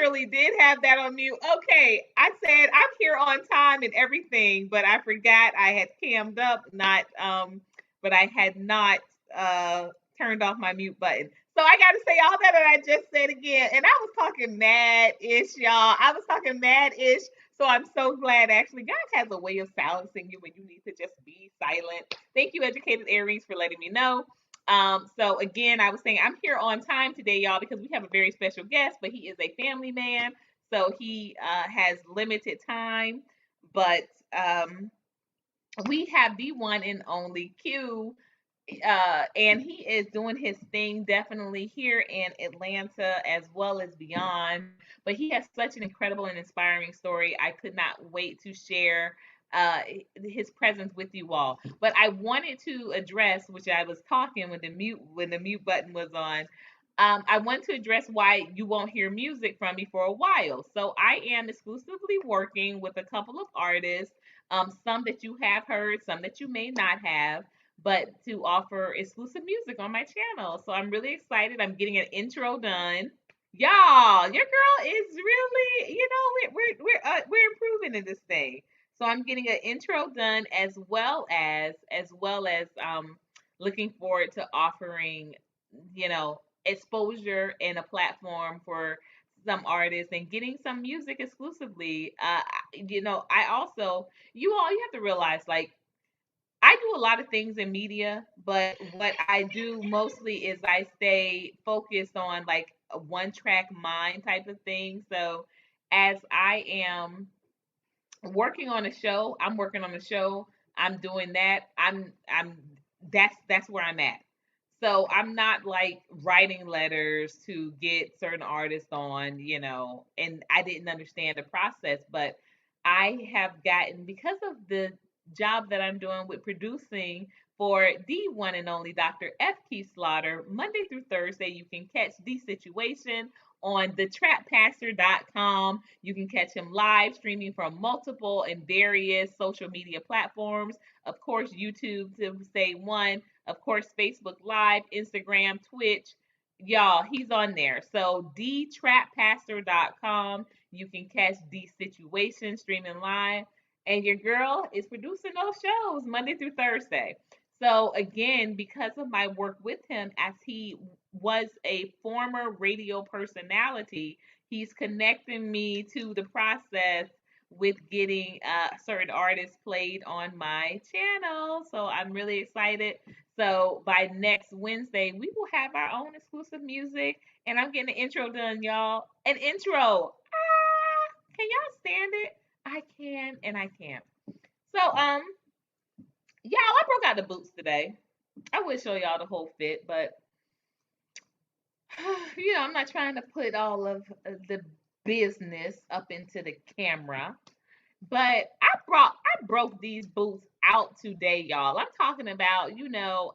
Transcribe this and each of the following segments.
literally did have that on mute. Okay, I said I'm here on time and everything, but I forgot I had cammed up, not but I had not uh turned off my mute button. So I got to say all that I just said again, and I was talking mad ish, y'all. I was talking mad ish. So I'm so glad actually God has a way of silencing you when you need to just be silent. Thank you, Educated Aries, for letting me know. So again, I was saying I'm here on time today, y'all, because we have a very special guest, but he is a family man, so he has limited time. But um, we have the one and only Q, and he is doing his thing definitely here in Atlanta as well as beyond. But he has such an incredible and inspiring story. I could not wait to share uh, his presence with you all. But I wanted to address, which I was talking when the mute button was on. I want to address why you won't hear music from me for a while. So I am exclusively working with a couple of artists, some that you have heard, some that you may not have, but to offer exclusive music on my channel. So I'm really excited. I'm getting an intro done. Y'all, your girl is really, we're improving in this thing. So I'm getting an intro done as well as looking forward to offering, you know, exposure and a platform for some artists and getting some music exclusively. I also, you have to realize, like, I do a lot of things in media, but what I do mostly is I stay focused on like a one track mind type of thing. So as I am working on a show, I'm working on a show, I'm doing that. I'm that's where I'm at. So I'm not like writing letters to get certain artists on, and I didn't understand the process, but I have gotten, because of the job that I'm doing with producing for the one and only Dr. F. Key Slaughter, Monday through Thursday, you can catch The Situation on thetrappastor.com. You can catch him live streaming from multiple and various social media platforms. Of course, YouTube to say one, of course, Facebook Live, Instagram, Twitch. Y'all, he's on there. So thetrappastor.com. You can catch The Situation streaming live. And your girl is producing those shows Monday through Thursday. So again, because of my work with him, as he was a former radio personality, he's connecting me to the process with getting certain artists played on my channel. So I'm really excited. So by next Wednesday, we will have our own exclusive music, and I'm getting an intro done, y'all. An intro. Can y'all stand it? I can and I can't. So y'all, I broke out the boots today. I would show y'all the whole fit, but I'm not trying to put all of the business up into the camera. But I broke these boots out today, y'all. I'm talking about,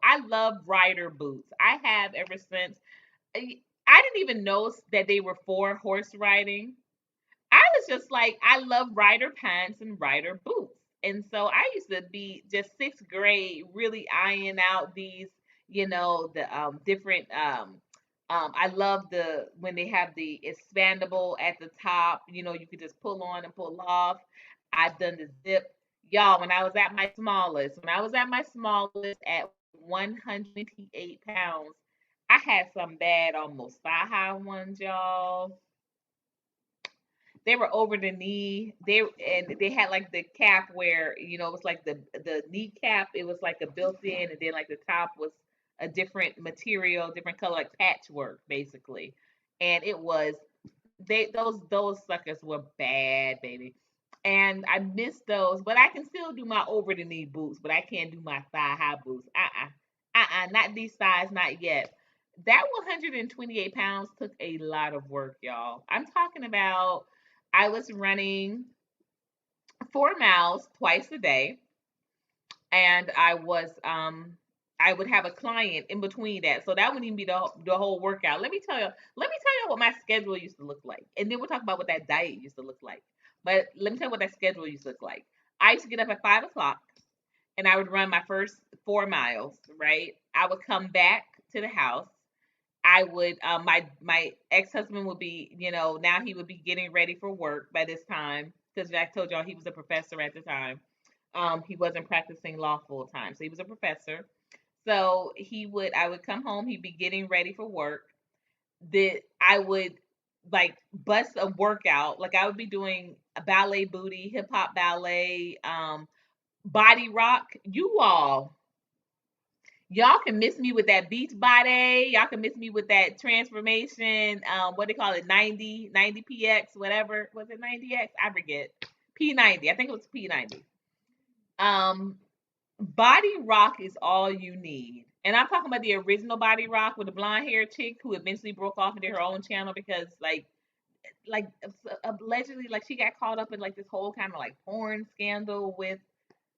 I love rider boots. I have ever since. I didn't even know that they were for horse riding. I was just like, I love rider pants and rider boots. And so I used to be just sixth grade, really eyeing out these, the different. I love the when they have the expandable at the top. You could just pull on and pull off. I've done the zip, y'all. When I was at my smallest at 128 pounds, I had some bad, almost thigh high ones, y'all. They were over the knee. They had like the cap where, it was like the knee cap. It was like a built-in, and then like the top was a different material, different color, like patchwork basically. And it was those suckers were bad, baby. And I missed those, but I can still do my over the knee boots, but I can't do my thigh high boots. Not these size, not yet. That 128 pounds took a lot of work, y'all. I'm talking about, I was running 4 miles twice a day, and I would have a client in between that. So that wouldn't even be the whole workout. Let me tell you what my schedule used to look like. And then we'll talk about what that diet used to look like. But let me tell you what that schedule used to look like. I used to get up at 5 o'clock, and I would run my first 4 miles, right? I would come back to the house. I would my ex-husband would be, now he would be getting ready for work by this time, because I told y'all he was a professor at the time. He wasn't practicing law full time, so he was a professor. So I would come home, he'd be getting ready for work. That I would like bust a workout. Like I would be doing a ballet booty, hip hop ballet, body rock. Y'all can miss me with that beach body. Y'all can miss me with that transformation. What they call it, 90 px, whatever. Was it 90x? I forget. P90. I think it was P90. Um, Body rock is all you need. And I'm talking about the original body rock with the blonde hair chick who eventually broke off and did her own channel because like allegedly like she got caught up in like this whole kind of like porn scandal with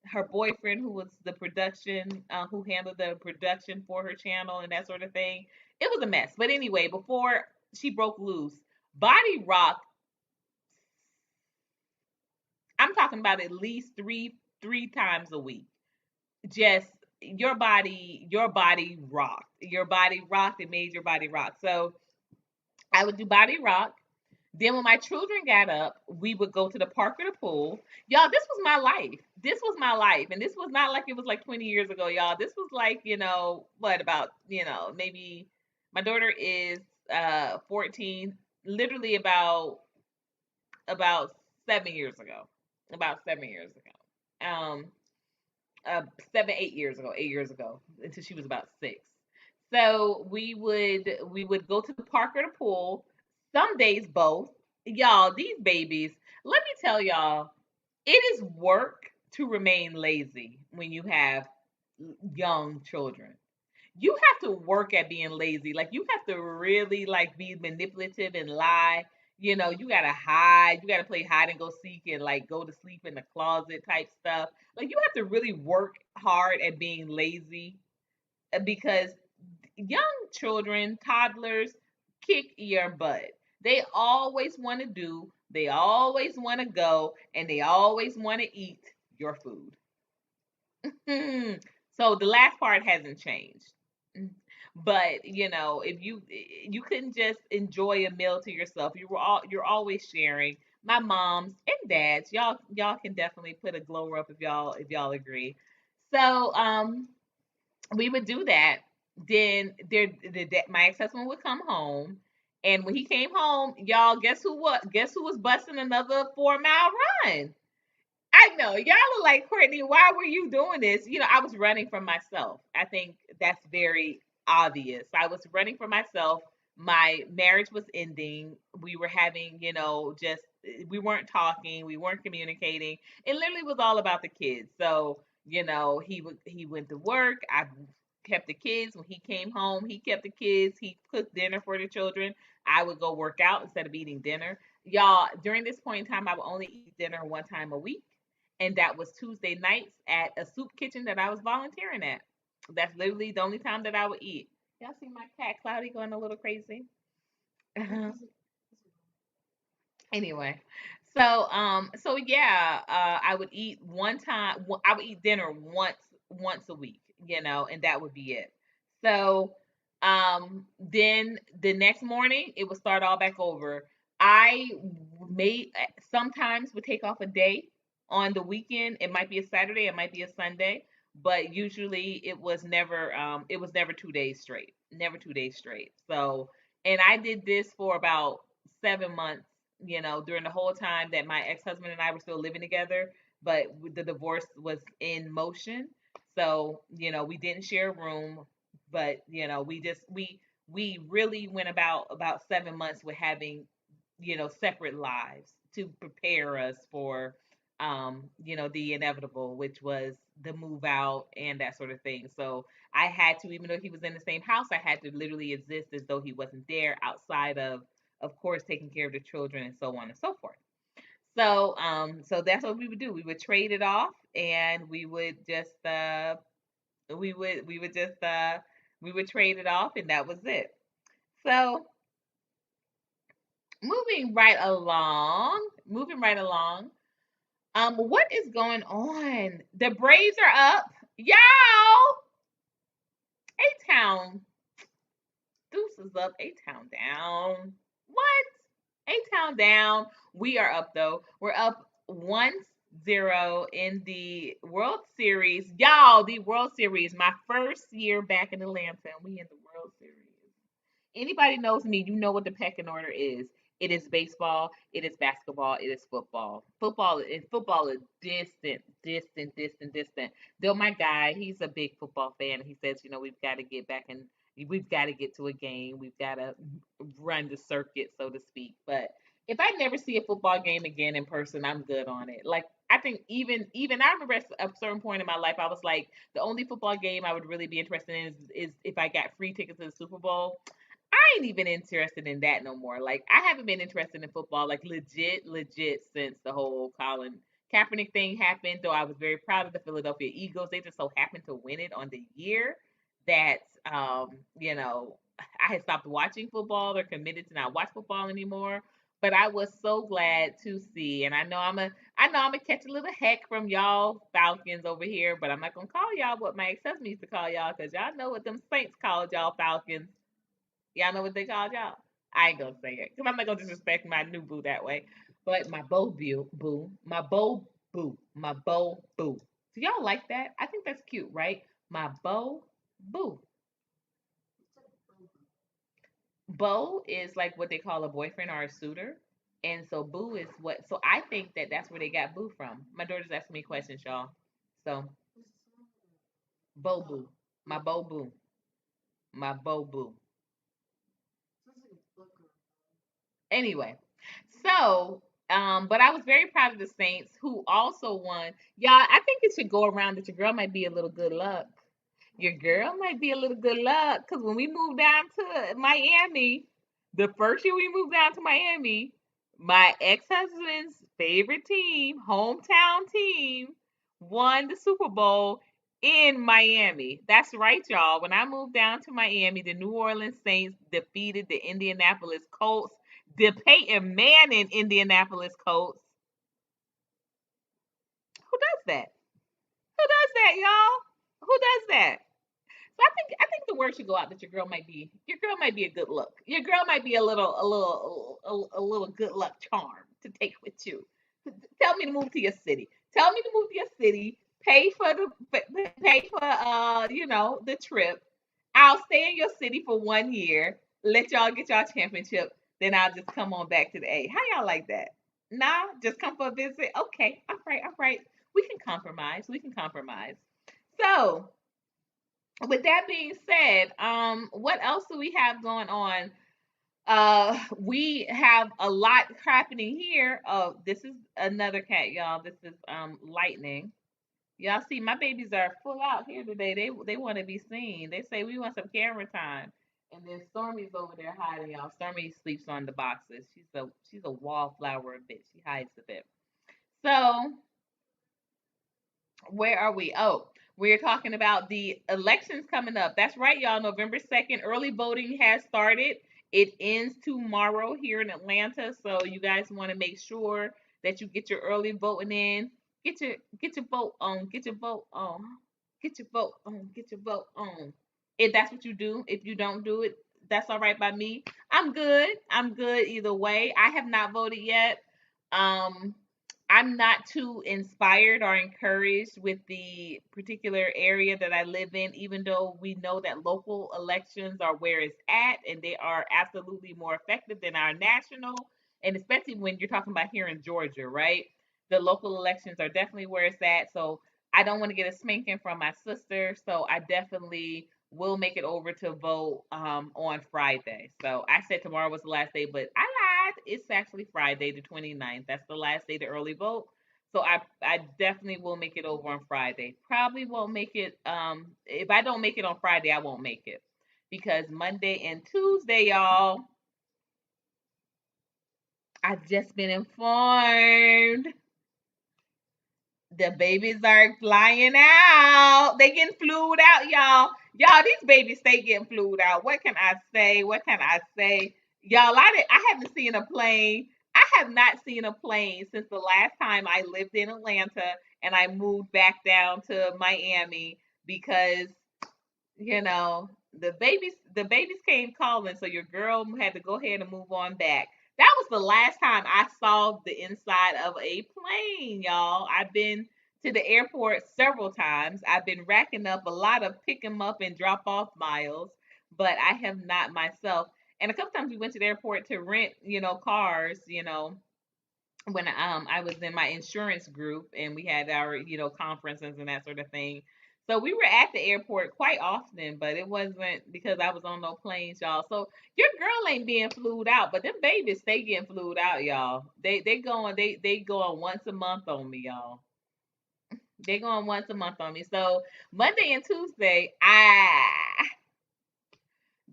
her boyfriend who was the production who handled the production for her channel and that sort of thing. It was a mess. But anyway, before she broke loose, body rock, I'm talking about at least three times a week. Just your body rocked. Your body rocked. It made your body rock. So I would do body rock. Then when my children got up, we would go to the park or the pool. Y'all, this was my life. This was my life. And this was not like it was like 20 years ago, y'all. This was like, what about, maybe my daughter is 14, literally about 7 years ago. About 7 years ago. 7, 8 years ago, 8 years ago, until she was about 6. So we would go to the park or the pool. Some days both. Y'all, these babies. Let me tell y'all, it is work to remain lazy when you have young children. You have to work at being lazy. Like you have to really like be manipulative and lie. You gotta hide. You gotta play hide and go seek and like go to sleep in the closet type stuff. Like you have to really work hard at being lazy because young children, toddlers, kick your butt. They always want to do, they always want to go, and they always want to eat your food. So the last part hasn't changed. But if you couldn't just enjoy a meal to yourself, you're always sharing. My moms and dads, y'all can definitely put a glow up if y'all agree. So we would do that. Then my ex-husband would come home, and when he came home, y'all, guess who was busting another 4 mile run? I know y'all are like, Courtney, why were you doing this? I was running from myself. I think that's very obvious. I was running from myself. My marriage was ending. We were having, just we weren't talking, we weren't communicating. It literally was all about the kids. So, he went to work. I kept the kids. When he came home, he kept the kids. He cooked dinner for the children. I would go work out instead of eating dinner. Y'all, during this point in time, I would only eat dinner one time a week, and that was Tuesday nights at a soup kitchen that I was volunteering at. That's literally the only time that I would eat. Y'all see my cat Cloudy going a little crazy? Anyway, so yeah, I would eat one time. I would eat dinner once a week, and that would be it. So, then the next morning it would start all back over. I may sometimes would take off a day on the weekend. It might be a Saturday, it might be a Sunday, but usually it was never 2 days straight. Never 2 days straight. So, and I did this for about 7 months, during the whole time that my ex-husband and I were still living together, but the divorce was in motion. So, we didn't share a room, but we really went about 7 months with having, separate lives to prepare us for the inevitable, which was the move out and that sort of thing. So I had to, even though he was in the same house, I had to literally exist as though he wasn't there, outside of course, taking care of the children and so on and so forth. So that's what we would do. We would trade it off, and we would trade it off, and that was it. So moving right along. What is going on? The Braves are up, y'all. A Town, deuces. is up. A-Town down. What? A-Town down. We are up though. We're up 1-0 in the World Series. Y'all, the World Series. My first year back in Atlanta, and we in the World Series. Anybody knows me, you know what the pecking order is. It is baseball, it is basketball, it is football. Football is distant. Though my guy, he's a big football fan. He says, we've got to get back and we've got to get to a game. We've got to run the circuit, so to speak. But if I never see a football game again in person, I'm good on it. Like I think even I remember at a certain point in my life, I was like, the only football game I would really be interested in is if I got free tickets to the Super Bowl. I ain't even interested in that no more. Like I haven't been interested in football like legit since the whole Colin Kaepernick thing happened. Though I was very proud of the Philadelphia Eagles. They just so happened to win it on the year that I had stopped watching football or committed to not watch football anymore. But I was so glad to see, and I know I'm gonna catch a little heck from y'all Falcons over here, but I'm not gonna call y'all what my ex-husband used to call y'all because y'all know what them Saints called y'all Falcons. Y'all know what they called y'all? I ain't gonna say it because I'm not gonna disrespect my new boo that way. But my my beau boo. Do y'all like that? I think that's cute, right? My beau boo. Beau is like what they call a boyfriend or a suitor, and so boo is what. So I think that that's where they got boo from. My daughter's asking me questions, y'all. So beau boo, my beau boo, my beau boo. Anyway, so but I was very proud of the Saints who also won. Y'all, I think it should go around that your girl might be a little good luck. Your girl might be a little good luck because when we moved down to Miami, the first year we moved down to Miami, my ex-husband's favorite team, hometown team, won the Super Bowl in Miami. That's right, y'all. When I moved down to Miami, the New Orleans Saints defeated the Indianapolis Colts, the Peyton Manning Indianapolis Colts. Who does that? Who does that, y'all? Who does that? So I think the word should go out that your girl might be a good look. Your girl might be a little good luck charm to take with you. Tell me to move to your city. Tell me to move to your city. Pay for the trip. I'll stay in your city for 1 year. Let y'all get y'all championship. Then I'll just come on back to the A. How y'all like that? Nah, just come for a visit. Okay, all right, all right. We can compromise. We can compromise. So with that being said, what else do we have going on? We have a lot happening here. Oh, this is another cat, y'all. This is Lightning. Y'all see, my babies are full out here today. They want to be seen. They say we want some camera time. And then Stormy's over there hiding, y'all. Stormy sleeps on the boxes. She's a wallflower a bit. She hides a bit. So where are we? Oh, we're talking about the elections coming up. That's right, y'all. November 2nd, early voting has started. It ends tomorrow here in Atlanta. So you guys want to make sure that you get your early voting in. Get your vote on. Get your vote on. Get your vote on. Get your vote on. If that's what you do, if you don't do it, that's all right by me. I'm good. I'm good either way. I have not voted yet. Um, I'm not too inspired or encouraged with the particular area that I live in, even though we know that local elections are where it's at and they are absolutely more effective than our national. And especially when you're talking about here in Georgia, right? The local elections are definitely where it's at. So I don't want to get a spanking from my sister. So I definitely will make it over to vote on Friday. So I said tomorrow was the last day, but I lied. It's actually Friday, the 29th. That's the last day to early vote. So I definitely will make it over on Friday. Probably won't make it. If I don't make it on Friday, I won't make it because Monday and Tuesday, y'all, I've just been informed the babies are flying out. They getting flued out, y'all. Y'all, these babies stay getting flued out. What can I say? What can I say? Y'all, I haven't seen a plane. I have not seen a plane since the last time I lived in Atlanta and I moved back down to Miami because, you know, the babies came calling, so your girl had to go ahead and move on back. That was the last time I saw the inside of a plane, y'all. I've been to the airport several times. I've been racking up a lot of pick 'em up and drop off miles, but I have not myself. And a couple times we went to the airport to rent, cars, when I was in my insurance group and we had our conferences and that sort of thing. So we were at the airport quite often, but it wasn't because I was on no planes, y'all. So your girl ain't being flued out, but them babies stay getting flued out, y'all. They going once a month on me, y'all. They going once a month on me. So Monday and Tuesday,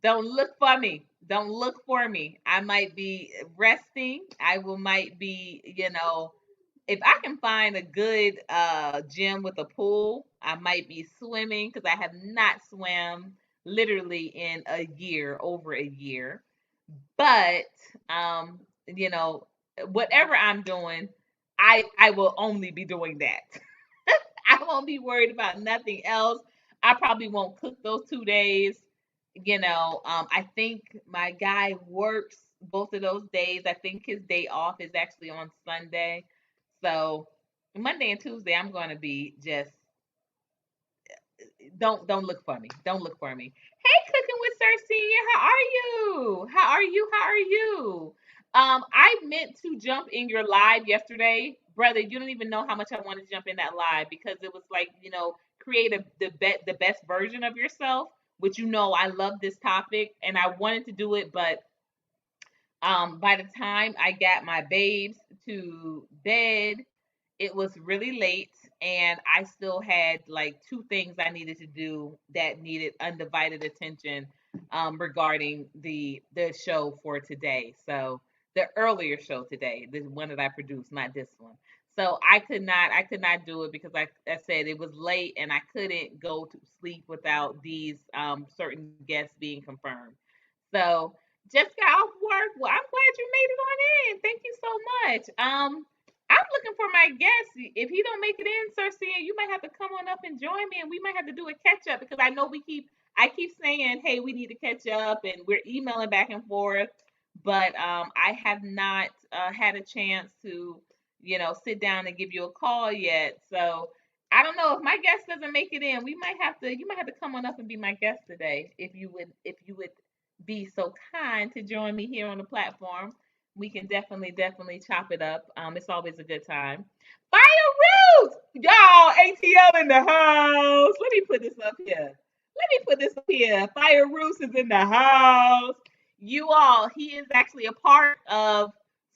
don't look for me. Don't look for me. I might be resting. Might be, if I can find a good gym with a pool, I might be swimming because I have not swam literally in a year, over a year. But um, you know, whatever I'm doing, I will only be doing that. I won't be worried about nothing else. I probably won't cook those 2 days. I think my guy works both of those days. I think his day off is actually on Sunday. So Monday and Tuesday, I'm going to be just don't look for me. Don't look for me. Hey, cooking with Sir Senior, how are you? How are you? How are you? I meant to jump in your live yesterday, brother. You don't even know how much I wanted to jump in that live because it was like create the best version of yourself. Which I love this topic and I wanted to do it, but by the time I got my babes to bed, it was really late and I still had like two things I needed to do that needed undivided attention regarding the show for today. So the earlier show today, the one that I produced, not this one. So I could not do it because I said it was late and I couldn't go to sleep without these certain guests being confirmed. So just got off work. Well, I'm glad you made it on in. Thank you so much. I'm looking for my guest. If he don't make it in, Sir Cian, you might have to come on up and join me, and we might have to do a catch up because I keep saying, hey, we need to catch up, and we're emailing back and forth, but I have not had a chance to, sit down and give you a call yet. So I don't know if my guest doesn't make it in, you might have to come on up and be my guest today if you would be so kind to join me here on the platform. We can definitely chop it up. It's always a good time. Fire Roots! Y'all, ATL in the house. Let me put this up here. Let me put this up here. Fire Roots is in the house. You all, he is actually a part of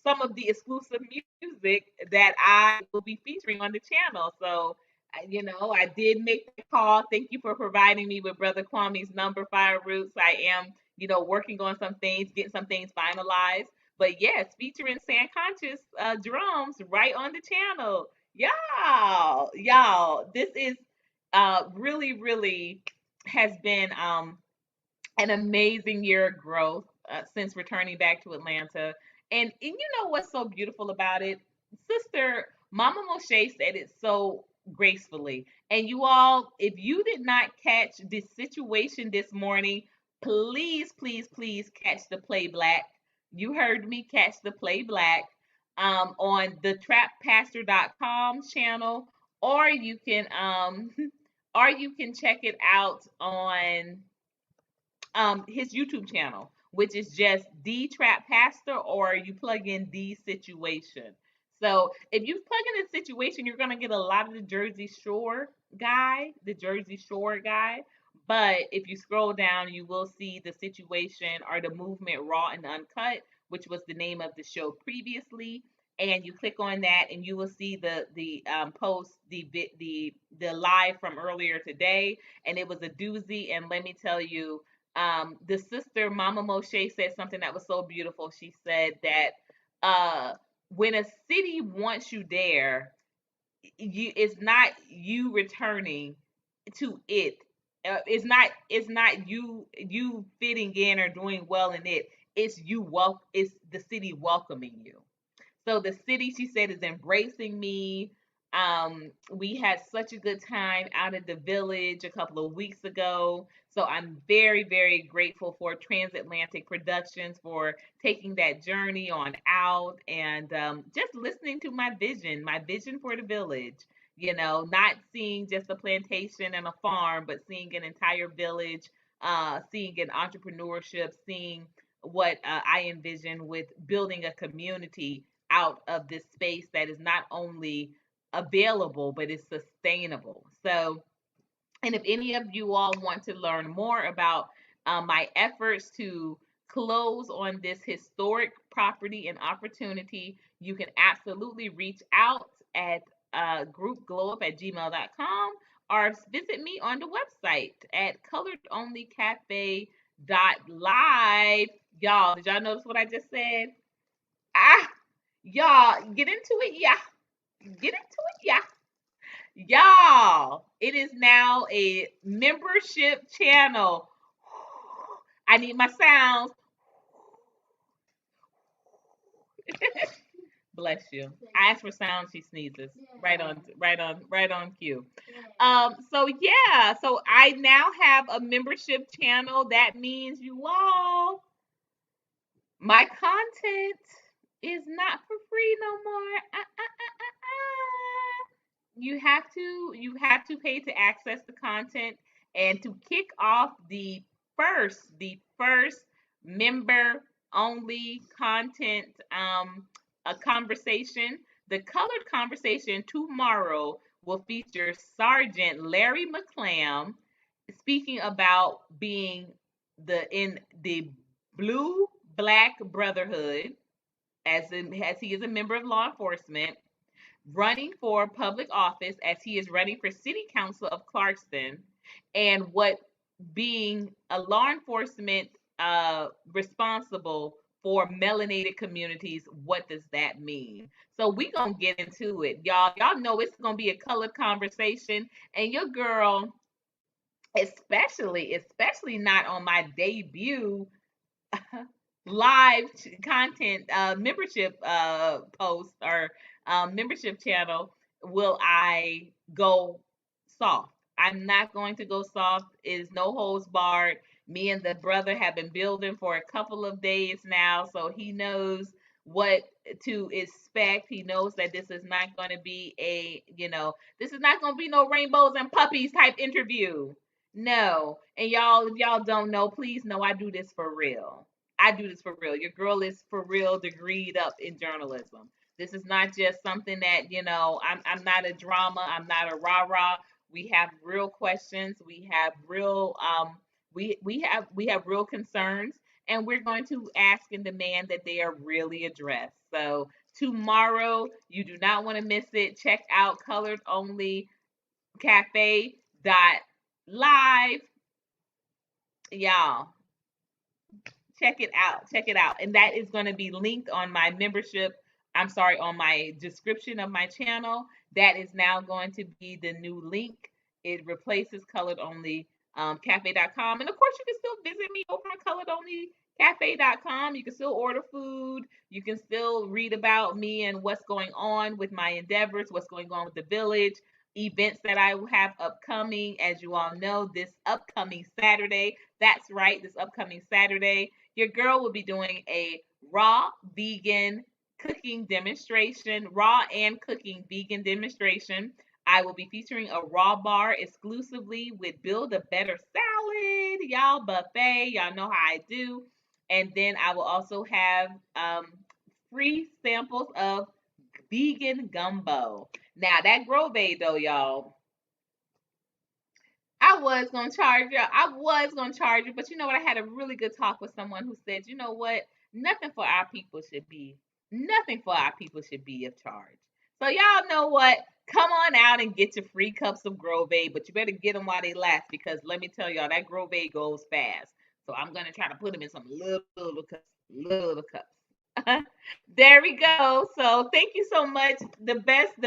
some of the exclusive music that I will be featuring on the channel. So, I did make the call. Thank you for providing me with Brother Kwame's number, Fire Roots. I am, working on some things, getting some things finalized. But yes, featuring San Conscious drums right on the channel. Y'all, this is really, really has been an amazing year of growth since returning back to Atlanta. And you know what's so beautiful about it? Sister Mama Moshe said it so gracefully. And you all, if you did not catch this situation this morning, please, please, please catch the Play Black. You heard me, catch the Play Black on the trappastor.com channel, or you can or you can check it out on his YouTube channel, which is just the Trap Pastor, or you plug in the situation. So if you plug in the situation, you're gonna get a lot of the Jersey Shore guy. But if you scroll down, you will see the situation or the movement raw and uncut, which was the name of the show previously. And you click on that, and you will see the post the live from earlier today, and it was a doozy. And let me tell you, the sister Mama Moshe said something that was so beautiful. She said that when a city wants you there, it's not you returning to it. It's not you fitting in or doing well in it. It's the city welcoming you. So the city, she said, is embracing me. We had such a good time out at the village a couple of weeks ago. So I'm very, very grateful for Transatlantic Productions for taking that journey on out and just listening to my vision for the village. You know, not seeing just a plantation and a farm, but seeing an entire village, seeing an entrepreneurship, seeing what I envision with building a community out of this space that is not only available, but is sustainable. So, and if any of you all want to learn more about my efforts to close on this historic property and opportunity, you can absolutely reach out at groupglowup@gmail.com or visit me on the website at coloredonlycafe.live. Y'all, did y'all notice what I just said? Ah, y'all, get into it, yeah. Get into it, yeah. Y'all, it is now a membership channel. I need my sounds. Bless you. I asked for sound, she sneezes. Right on cue. So yeah, so I now have a membership channel. That means you all, my content is not for free no more. You have to pay to access the content, and to kick off the first member only content a conversation. The colored conversation tomorrow will feature Sergeant Larry McClam speaking about being in the blue black brotherhood as he is a member of law enforcement, running for public office as he is running for city council of Clarkston, and what being a law enforcement responsible for melanated communities, what does that mean? So we gonna get into it, y'all. Y'all know it's gonna be a colored conversation, and your girl, especially not on my debut live content membership post or membership channel, will I go soft. I'm not going to go soft. It is no holds barred. Me and the brother have been building for a couple of days now, so he knows what to expect. He knows that this is not going to be this is not going to be no rainbows and puppies type interview. No. And y'all, if y'all don't know, please know I do this for real. I do this for real. Your girl is for real degreed up in journalism. This is not just something that, I'm not a drama. I'm not a rah-rah. We have real questions. We have real we have real concerns, and we're going to ask and demand that they are really addressed. So tomorrow, you do not want to miss it. Check out Colored Only Cafe live, y'all. Check it out. Check it out. And that is going to be linked on my on my description of my channel. That is now going to be the new link. It replaces Colored Only Cafe.com. And of course, you can still visit me over on Colored Only Cafe.com. You can still order food. You can still read about me and what's going on with my endeavors, what's going on with the village, events that I have upcoming. As you all know, this upcoming Saturday, that's right, this upcoming Saturday, your girl will be doing a raw vegan cooking demonstration, raw and cooking vegan demonstration. I will be featuring a raw bar exclusively with Build a Better Salad, y'all, buffet. Y'all know how I do. And then I will also have free samples of vegan gumbo. Now that Grove though, y'all, I was gonna charge you. I was gonna charge you, but you know what? I had a really good talk with someone who said, you know what? Nothing for our people should be of charge. So y'all know what? Come on out and get your free cups of Grove, but you better get them while they last, because let me tell y'all, that Grove goes fast. So I'm gonna try to put them in some little cups. There we go. So thank you so much. The best host,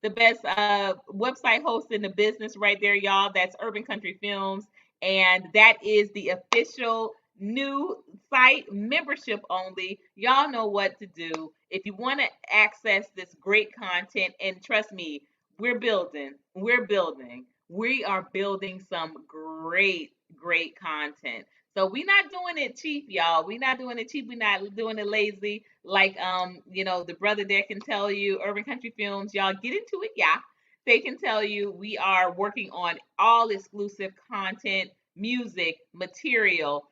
the best website host in the business right there, y'all. That's Urban Country Films. And that is the official new site, membership only. Y'all know what to do. If you want to access this great content, and trust me, we're building. We are building some great content. So we're not doing it cheap, y'all. We're not doing it cheap. We're not doing it lazy. Like the brother there can tell you, Urban Country Films, y'all get into it, yeah. They can tell you we are working on all exclusive content, music, material,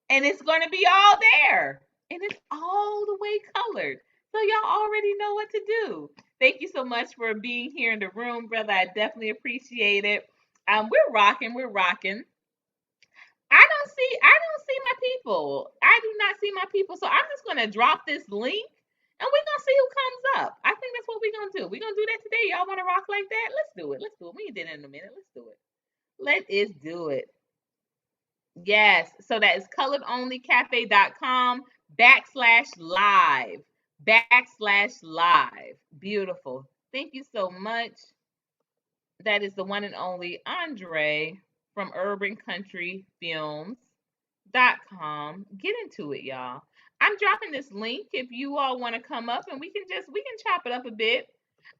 and it's going to be all there. And it's all the way colored. So y'all already know what to do. Thank you so much for being here in the room, brother. I definitely appreciate it. We're rocking. We're rocking. I don't see my people. I do not see my people. So I'm just gonna drop this link and we're gonna see who comes up. I think that's what we're gonna do. We're gonna do that today. Y'all wanna rock like that? Let's do it. Let's do it. We ain't did it in a minute. Let's do it. Let us do it. Yes. So that is coloredonlycafe.com /live. /live. Beautiful. Thank you so much. That is the one and only Andre from urbancountryfilms.com. Get into it, y'all. I'm dropping this link if you all want to come up and we can chop it up a bit.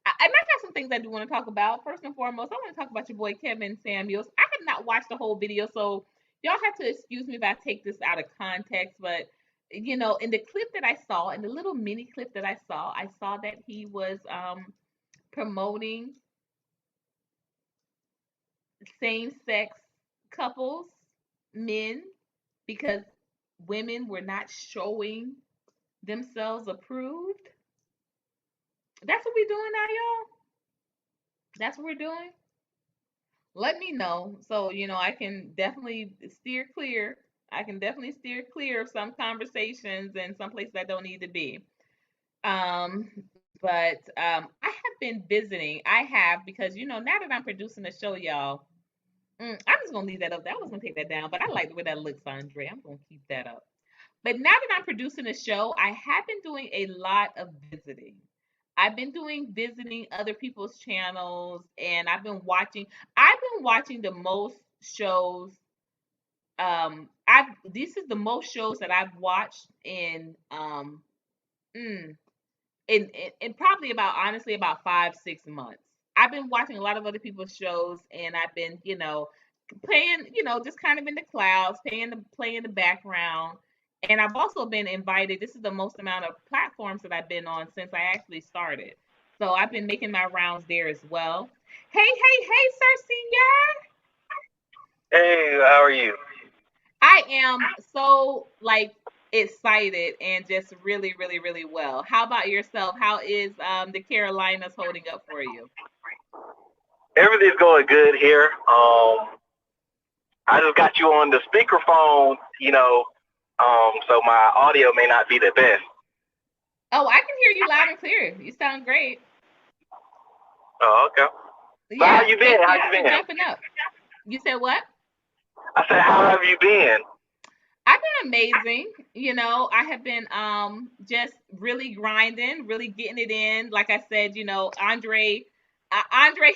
I might have some things I do want to talk about. First and foremost, I want to talk about your boy Kevin Samuels. I have not watched the whole video, so y'all have to excuse me if I take this out of context. But in the clip that I saw, in the little mini clip that I saw that he was promoting same-sex couples, men, because women were not showing themselves approved. That's what we're doing now, y'all. That's what we're doing. Let me know so I can definitely steer clear. I can definitely steer clear of some conversations and some places I don't need to be. Um, but I have been visiting. I have because now that I'm producing the show, y'all. I'm just gonna leave that up. I was gonna take that down, but I like the way that looks, Andre. I'm gonna keep that up. But now that I'm producing a show, I have been doing a lot of visiting. I've been doing visiting other people's channels, and I've been watching. I've been watching the most shows. I've This is the most shows that I've watched mm, in probably about honestly about 5 6 months. I've been watching a lot of other people's shows, and I've been playing just kind of in the clouds, playing in the background. And I've also been invited. This is the most amount of platforms that I've been on since I actually started. So I've been making my rounds there as well. Hey, Sir Senior. Hey, how are you? I am so excited and just really, really, really well. How about yourself? How is the Carolinas holding up for you? Everything's going good here. I just got you on the speakerphone, so my audio may not be the best. Oh, I can hear you loud and clear. You sound great. Oh, okay. So how Yeah, you been? thank How you you for been? jumping up. You said what? I said, how have you been? I've been amazing. I have been just really grinding, really getting it in. Like I said, Andre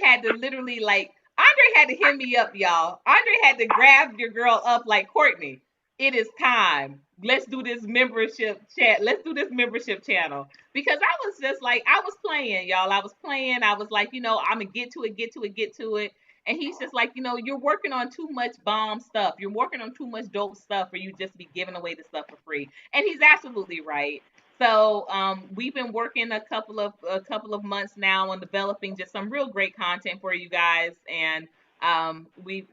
had to literally Andre had to hit me up, y'all. Andre had to grab your girl up like Courtney. It is time. Let's do this membership chat. Let's do this membership channel. Because I was just like, I was playing, y'all. I was playing. I was like, I'm gonna get to it, get to it, get to it. And he's just like, you're working on too much bomb stuff. You're working on too much dope stuff for you just be giving away the stuff for free. And he's absolutely right. So we've been working a couple of months now on developing just some real great content for you guys, and we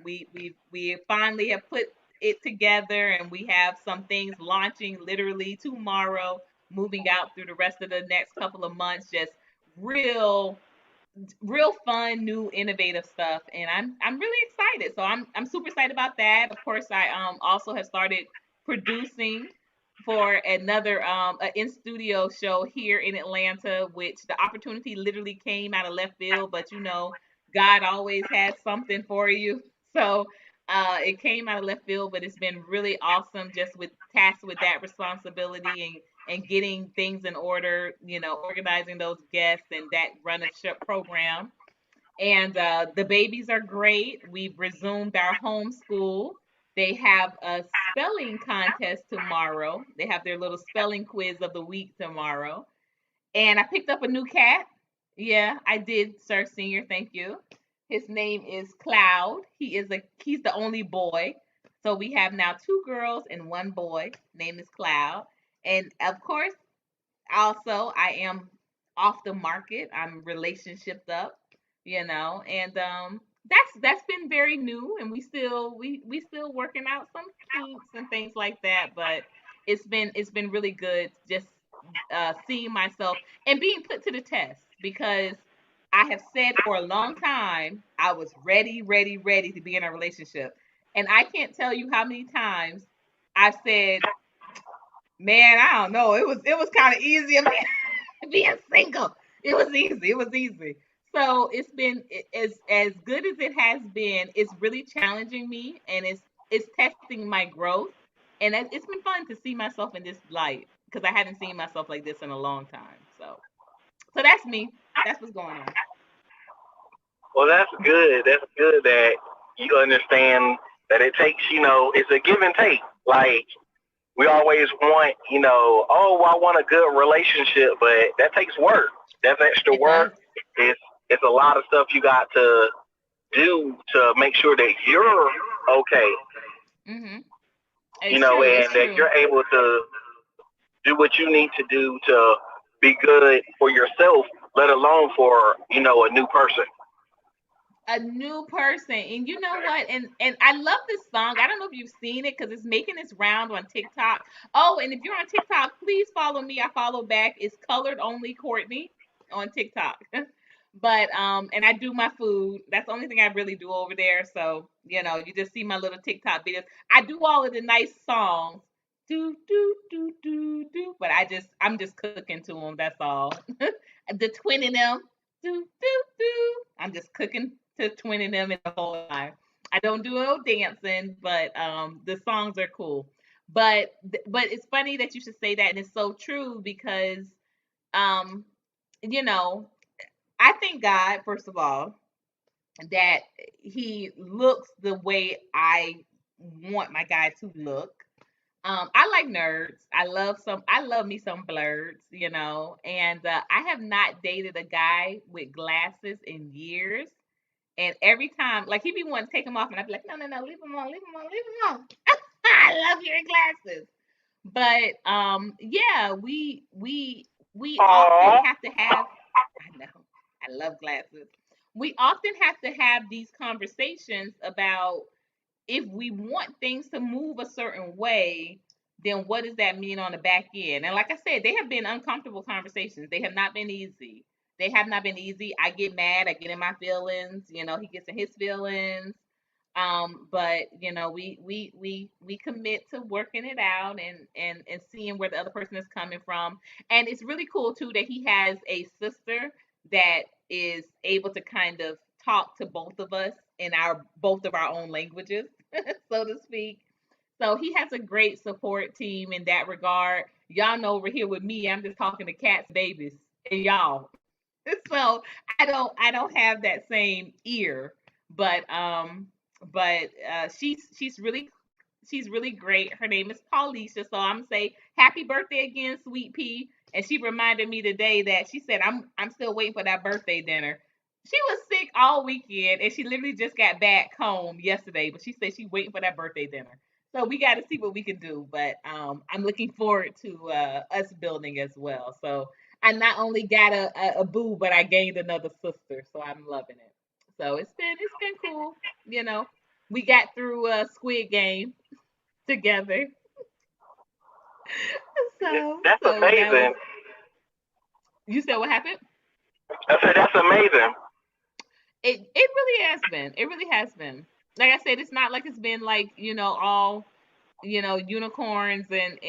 finally have put it together, and we have some things launching literally tomorrow, moving out through the rest of the next couple of months. Just real fun, new, innovative stuff, and I'm really excited. So I'm super excited about that. Of course, I also have started producing for another in studio show here in Atlanta, which the opportunity literally came out of left field, but God always has something for you. So it came out of left field, but it's been really awesome just with tasked with that responsibility and getting things in order, organizing those guests and that run of ship program. And the babies are great. We've resumed our homeschool. They have a spelling contest tomorrow. They have their little spelling quiz of the week tomorrow. And I picked up a new cat. Yeah, I did, Sir Senior. Thank you. His name is Cloud. He's the only boy. So we have now two girls and one boy. Name is Cloud. And of course, also I am off the market. I'm relationshiped up, and that's been very new, and we still working out some kinks and things like that, but it's been really good just seeing myself and being put to the test because I have said for a long time I was ready, ready, ready to be in a relationship. And I can't tell you how many times I've said, man, I don't know. It was kind of easy being single. It was easy. It was easy. So it's been as good as it has been. It's really challenging me, and it's testing my growth. And it's been fun to see myself in this light because I haven't seen myself like this in a long time. So that's me. That's what's going on. Well, that's good. That's good that you understand that it takes, it's a give and take. Like, we always want, oh, I want a good relationship, but that takes work. That's extra It does. work. It's a lot of stuff you got to do to make sure that you're okay, Mhm. It's true. and It's that true. you're able to do what you need to do to be good for yourself, let alone for, a new person. A new person, and you know what, and I love this song. I don't know if you've seen it because it's making its round on TikTok. Oh, and if you're on TikTok, please follow me. I follow back. It's Colored Only Courtney on TikTok. But and I do my food. That's the only thing I really do over there. So you just see my little TikTok videos. I do all of the nice songs, do do do do do, but I'm just cooking to them. That's all. The twinning them, do do do. I'm just cooking to twinning them in the whole time. I don't do no dancing, but the songs are cool. But it's funny that you should say that, and it's so true because um, you know, I thank God first of all that He looks the way I want my guy to look. I like nerds. I love me some blurs, and I have not dated a guy with glasses in years. And every time, like he be wanting to take them off, and I'd be like, no, no, no, leave them on, leave them on, leave them on. I love your glasses. But yeah, we often Aww. have to have. I know, I love glasses. We often have to have these conversations about if we want things to move a certain way, then what does that mean on the back end? And like I said, they have been uncomfortable conversations. They have not been easy. They have not been easy. I get mad. I get in my feelings. He gets in his feelings. But we commit to working it out and seeing where the other person is coming from. And it's really cool too that he has a sister that is able to kind of talk to both of us in our both of our own languages, so to speak. So he has a great support team in that regard. Y'all know over here with me, I'm just talking to cats, babies, and y'all. So I don't have that same ear, but she's really great. Her name is Paulisha, so I'm gonna say happy birthday again, sweet pea. And she reminded me today that she said I'm still waiting for that birthday dinner. She was sick all weekend, and she literally just got back home yesterday. But she said she's waiting for that birthday dinner. So we got to see what we can do. But I'm looking forward to us building as well. So I not only got a boo, but I gained another sister. So I'm loving it. So it's been cool. You know, we got through Squid Game together. So That's so that was amazing. you said what happened? I said that's amazing. It really has been. It really has been. Like I said, it's not like it's been like all unicorns and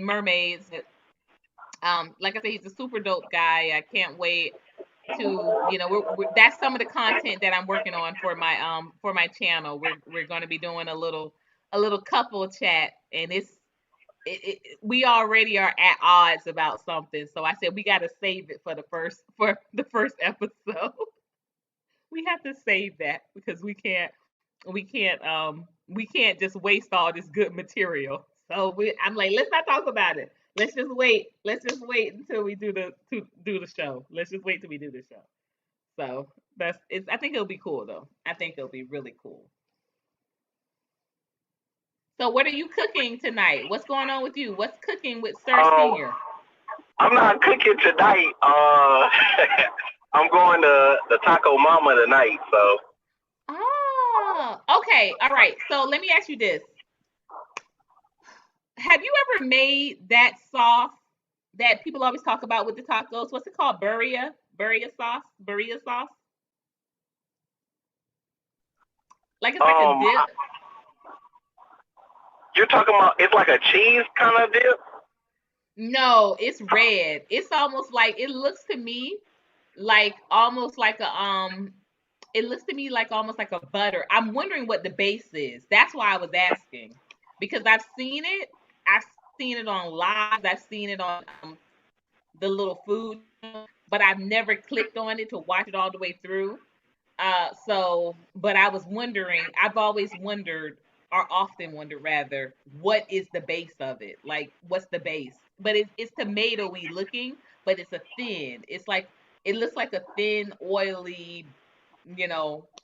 mermaids. Like I said, he's a super dope guy. I can't wait to that's some of the content that I'm working on for my channel. We're going to be doing a little couple chat, and we already are at odds about something. So I said we got to save it for the first episode. We have to save that because we can't just waste all this good material. So I'm like, let's not talk about it. Let's just wait. Let's just wait until we do the show. Let's just wait till we do the show. So I think it'll be cool though. I think it'll be really cool. So what are you cooking tonight? What's going on with you? What's cooking with Sir Um, Senior? I'm not cooking tonight. I'm going to the Taco Mama tonight. So, Oh, okay. All right. So let me ask you this. Have you ever made that sauce that people always talk about with the tacos? What's it called? Burria? Burria sauce? Burria sauce? Like it's like a um, dip. you're talking about it's like a cheese kind of dip. No, it's red. It's almost like it looks to me like almost like a it looks to me like almost like a butter. I'm wondering what the base is. That's why I was asking. Because I've seen it. I've seen it on live. I've seen it on the little food, but I've never clicked on it to watch it all the way through. But I was wondering, I've always wondered, or often wondered rather, what is the base of it? Like, what's the base? But it's tomatoey looking, but it's a thin. It's like, it looks like a thin, oily,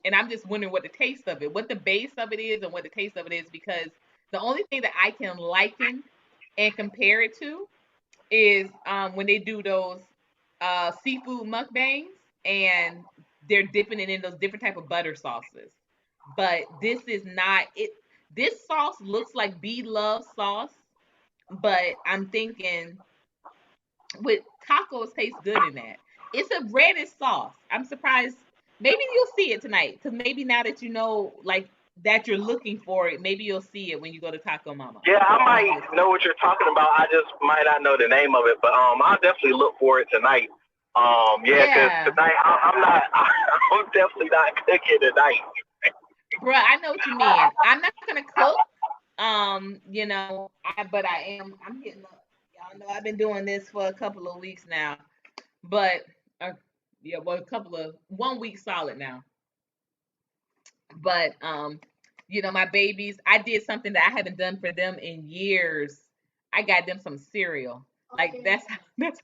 and I'm just wondering what the taste of it, what the base of it is, and what the taste of it is, because the only thing that I can liken and compare it to is when they do those seafood mukbangs and they're dipping it in those different type of butter sauces. But this is not it. This sauce looks like B Love sauce, but I'm thinking with tacos tastes good in that. It's a reddish sauce. I'm surprised. Maybe you'll see it tonight because maybe now that you know, like that you're looking for it, maybe you'll see it when you go to Taco Mama. Yeah, I Maybe might you'll see know it. what you're talking about. I just might not know the name of it, but I'll definitely look for it tonight. Yeah, 'cause Yeah, tonight I'm not. I'm definitely not cooking tonight. bruh, I know what you mean. I'm not gonna cook. But I'm hitting up. Y'all know I've been doing this for a couple of weeks now. But yeah, well, a couple of 1 week solid now. But my babies, I did something that I haven't done for them in years. I got them some cereal. Like that's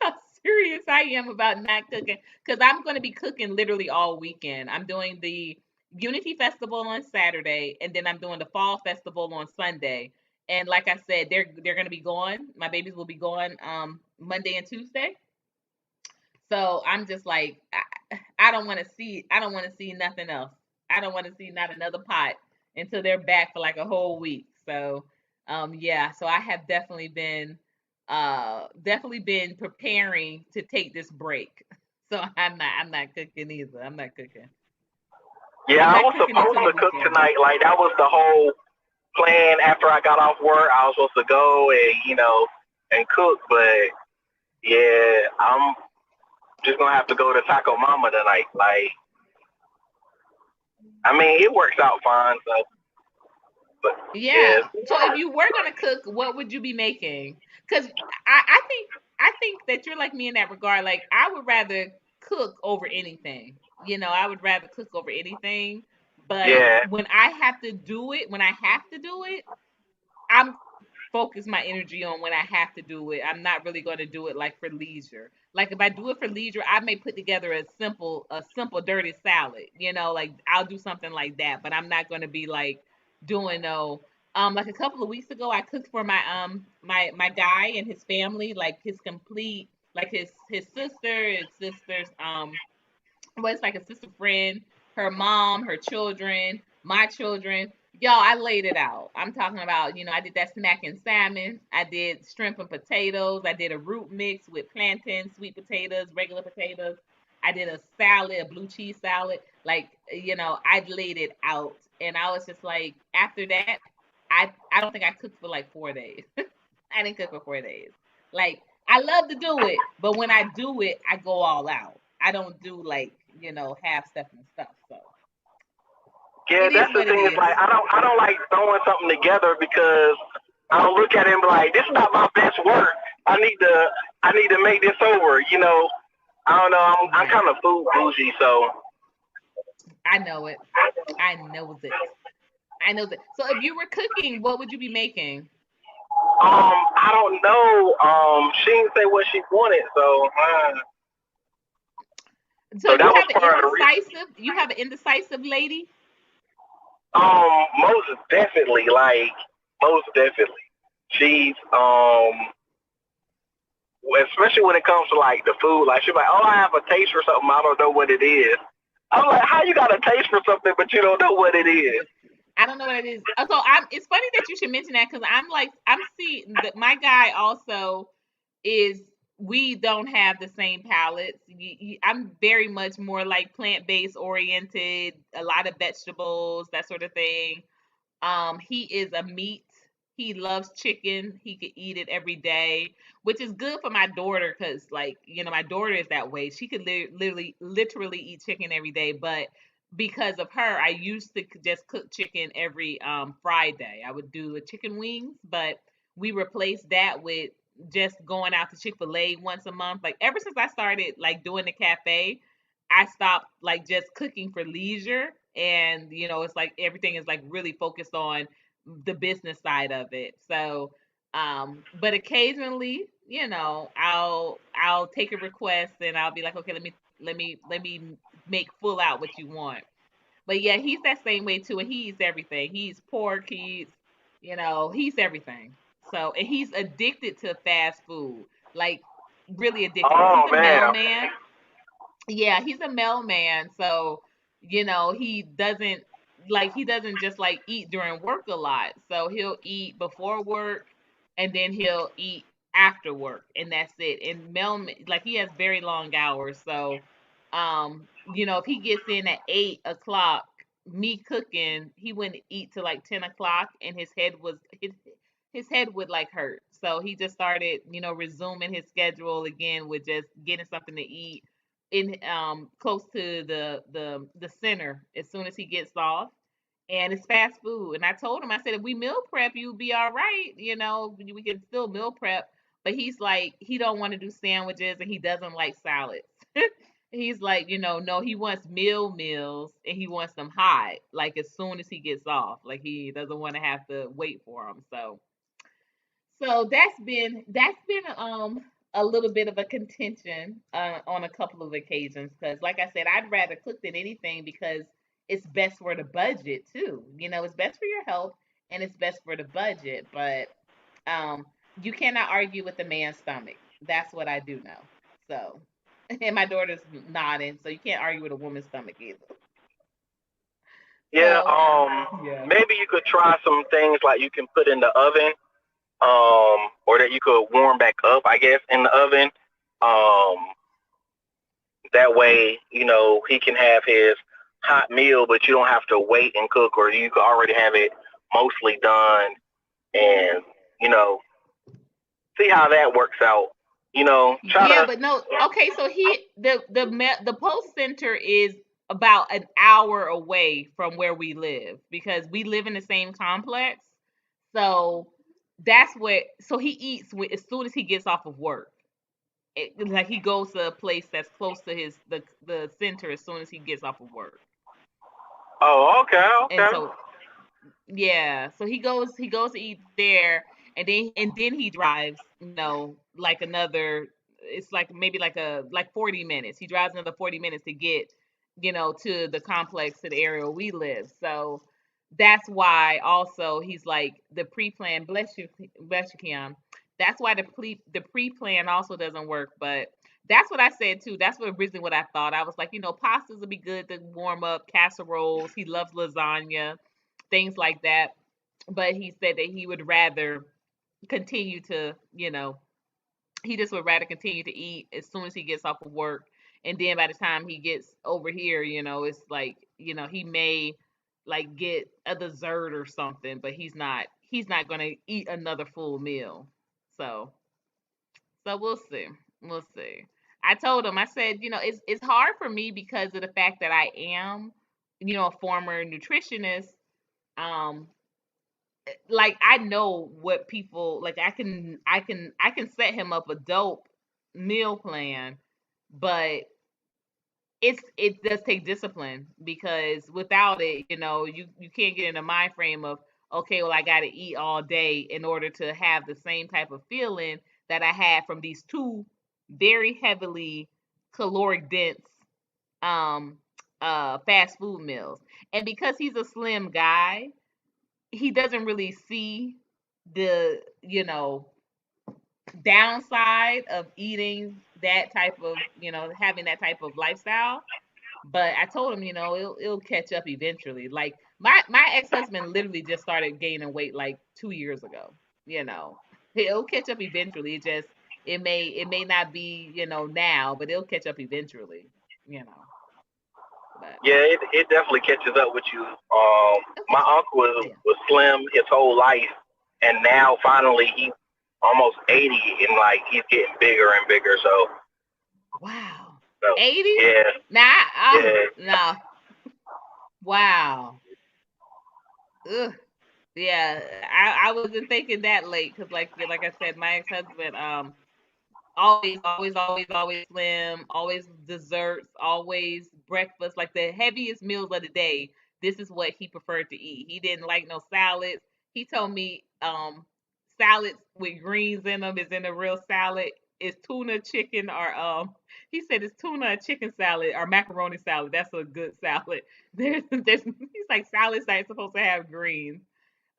how serious I am about not cooking. Because I'm gonna be cooking literally all weekend. I'm doing the Unity Festival on Saturday, and then I'm doing the Fall Festival on Sunday. And like I said, they're gonna be gone. My babies will be gone Monday and Tuesday. So I'm just like, I don't want to see nothing else. I don't want to see not another pot until they're back for like a whole week. So, yeah, so I have definitely been preparing to take this break. So I'm not cooking either. I'm not cooking. Yeah, I'm I not was cooking supposed until the to cook weekend. tonight. Like that was the whole plan. After I got off work, I was supposed to go and and cook. But yeah, I'm just gonna have to go to Taco Mama tonight. Like, I mean, it works out fine. So, but yeah, Yeah. So if you were gonna cook, what would you be making? Because I think that you're like me in that regard. Like I would rather cook over anything. I would rather cook over anything. But yeah, when I have to do it, I'm focus my energy on when I have to do it. I'm not really going to do it like for leisure. Like if I do it for leisure, I may put together a simple dirty salad. Like I'll do something like that, but I'm not going to be like doing no like a couple of weeks ago I cooked for my guy and his family, like his complete like his sister, his sisters was like a sister friend, her mom, her children, my children. Y'all, I laid it out. I'm talking about, I did that smack and salmon. I did shrimp and potatoes. I did a root mix with plantains, sweet potatoes, regular potatoes. I did a salad, a blue cheese salad. Like, I laid it out. And I was just like, after that, I don't think I cooked for like 4 days. I didn't cook for 4 days. Like, I love to do it, but when I do it, I go all out. I don't do like, half stuff and stuff. So yeah. it is That's the what it thing. Is is. like I don't like throwing something together because I don't look at it and be like, this is not my best work. I need to I need to make this over. I don't know. I'm Right. kind of food bougie, so I know it. I know it. I know that. So if you were cooking, what would you be making? I don't know. She didn't say what she wanted, so So So you that was have an part of the reason. indecisive lady? Most definitely, like most definitely. She's especially when it comes to like the food, like she's like, oh, I have a taste for something, I don't know what it is. I'm like, how you got a taste for something but you don't know what it is? I don't know what it is. So it's funny that you should mention that because I'm seeing that my guy also is we don't have the same palates. I'm very much more like plant-based oriented, a lot of vegetables, that sort of thing. He is a meat. He loves chicken. He could eat it every day, which is good for my daughter because, like, my daughter is that way. She could literally eat chicken every day. But because of her, I used to just cook chicken every Friday. I would do the chicken wings, but we replaced that with just going out to Chick-fil-A once a month. Like ever since I started like doing the cafe, I stopped like just cooking for leisure, and it's like everything is like really focused on the business side of it. So but occasionally, I'll take a request and I'll be like, okay, let me make full out what you want. But yeah, he's that same way too, and he eats everything. He eats pork, he eats everything. So, and he's addicted to fast food, like really addicted because he's Oh a man. mailman. Yeah, he's a mailman, so he doesn't just like eat during work a lot. So he'll eat before work and then he'll eat after work, and that's it. And mailman, like, he has very long hours, so if he gets in at 8 o'clock, me cooking, he wouldn't eat till like 10 o'clock, and his head would like hurt. So he just started, resuming his schedule again with just getting something to eat in close to the center as soon as he gets off, and it's fast food. And I told him, I said, if we meal prep, you'll be all right. We can still meal prep. But he's like, he don't want to do sandwiches and he doesn't like salads. He's like, no, he wants meals and he wants them hot, like as soon as he gets off. Like he doesn't want to have to wait for them. So that's been a little bit of a contention on a couple of occasions because, like I said, I'd rather cook than anything because it's best for the budget too. It's best for your health and it's best for the budget. But um, you cannot argue with the man's stomach. That's what I do know. So, and my daughter's nodding, so you can't argue with a woman's stomach either. Yeah, So, yeah. maybe you could try some things like you can put in the oven, or that you could warm back up, I guess, in the oven. Um, that way, he can have his hot meal, but you don't have to wait and cook, or you could already have it mostly done, and you know, see how that works out. Try Yeah, to. but no. Okay, so the post center is about an hour away from where we live because we live in the same complex. So that's what. So he eats as soon as he gets off of work. Like he goes to a place that's close to the center as soon as he gets off of work. Oh, okay, And okay. so yeah, so he goes to eat there, and then he drives, like another. It's like maybe like 40 minutes. He drives another 40 minutes to get, to the complex, to the area where we live. So that's why also he's like the pre-plan. Bless you, Kim. That's why the pre-plan also doesn't work. But that's what I said too. That's what I thought. I was like, pastas would be good to warm up, casseroles. He loves lasagna, things like that. But he said that he would rather continue to, he just would rather continue to eat as soon as he gets off of work. And then by the time he gets over here, it's like, he may like get a dessert or something, but he's not gonna eat another full meal. So we'll see. We'll see. I told him, I said, it's hard for me because of the fact that I am, a former nutritionist. Um, like I know what people like. I can set him up a dope meal plan, but it does take discipline because without it, you can't get in the mind frame of, okay, well, I got to eat all day in order to have the same type of feeling that I had from these two very heavily caloric dense um fast food meals. And because he's a slim guy, he doesn't really see the, downside of eating that type of, having that type of lifestyle. But I told him, it'll catch up eventually. Like my ex-husband literally just started gaining weight like 2 years ago. You know, it'll catch up eventually. It may not be, now, but it'll catch up eventually. You know, but Yeah, it definitely catches up with you. it'll My catch up. uncle was Yeah. was slim his whole life, and now finally he's almost 80, and like he's getting bigger and bigger. Wow. So 80? yeah, Nah. yeah. No. Wow. Ugh. Yeah. I wasn't thinking that late because, like I said, my ex husband always, always, always, always slim, always desserts, always breakfast, like the heaviest meals of the day. This is what he preferred to eat. He didn't like no salads. He told me salads with greens in them is in a real salad. It's tuna, chicken, or he said it's tuna and chicken salad or macaroni salad. That's a good salad. There's he's like salads that are supposed to have greens.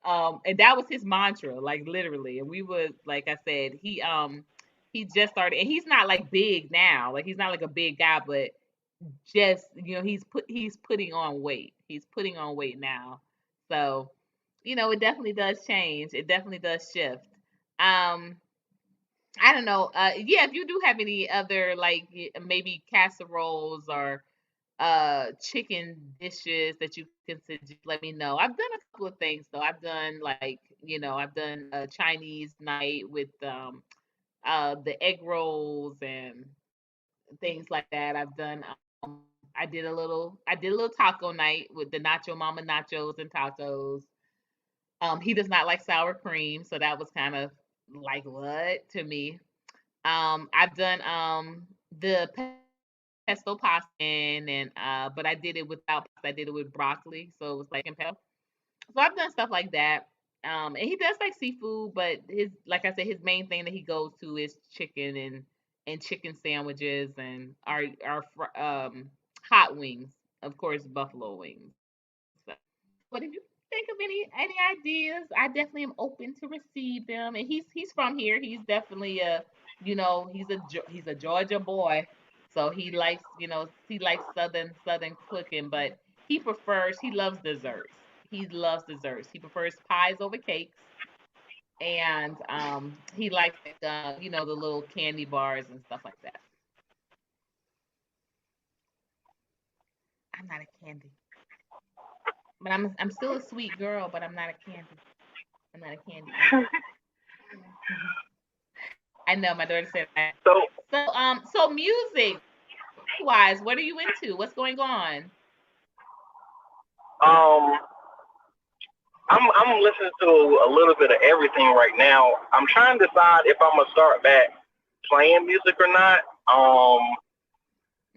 And that was his mantra, like literally. And we would, like I said, he just started, and he's not like big now, like he's not like a big guy, but just, he's putting on weight. He's putting on weight now. So, it definitely does change. It definitely does shift. Um, I don't know. Yeah, if you do have any other like maybe casseroles or chicken dishes that you can suggest, let me know. I've done a couple of things though. I've done like, I've done a Chinese night with the egg rolls and things like that. um I did a little taco night with the Nacho Mama nachos and tacos. He does not like sour cream, so that was kind of like what to me. I've done the pesto pasta and but I did it without pasta. I did it with broccoli, so it was like in pesto. So I've done stuff like that. And he does like seafood, but like I said, his main thing that he goes to is chicken and chicken sandwiches and hot wings, of course, buffalo wings. So, but if you think of any ideas, I definitely am open to receive them. And he's from here. He's definitely he's a Georgia boy, so he likes southern cooking, but he loves desserts. He loves desserts. He prefers pies over cakes, and he likes the little candy bars and stuff like that. I'm not a candy, but I'm still a sweet girl, but I'm not a candy. I'm not a candy eater. I know my daughter said that. So So music wise, what are you into? What's going on? um, I'm listening to a little bit of everything right now. I'm trying to decide if I'm gonna start back playing music or not.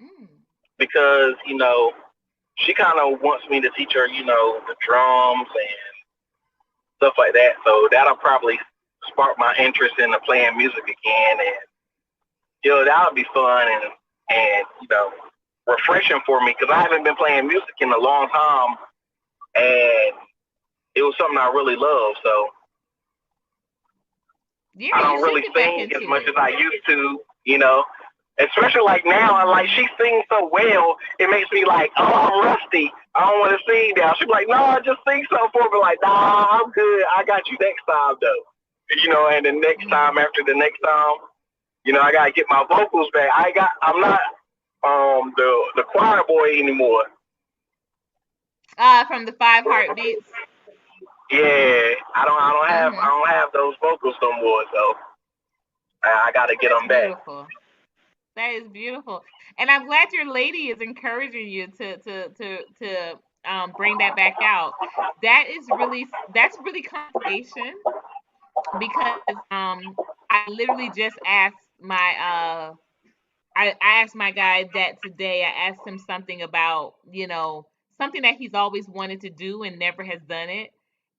Mm. Because she kind of wants me to teach her, the drums and stuff like that. So that'll probably spark my interest in playing music again, and that'll be fun and refreshing for me because I haven't been playing music in a long time, and it was something I really love. So Yeah, I you don't should really get back sing as into much it. as I used to, especially like now. And like she sings so well, it makes me like, oh, I'm rusty. I don't want to sing now. She's like, no, just sing something for me. Like, nah, I'm good. I got you next time though. And the next time Mm. after the next time, I gotta get my vocals back. I'm not the choir boy anymore. From the Five Heartbeats. Yeah, I Mm-hmm. don't have those vocals no more. So I gotta get That's them back. beautiful. That is beautiful, and I'm glad your lady is encouraging you to bring that back out. That's really confirmation because I literally just asked I asked my guy that today. I asked him something about, something that he's always wanted to do and never has done it.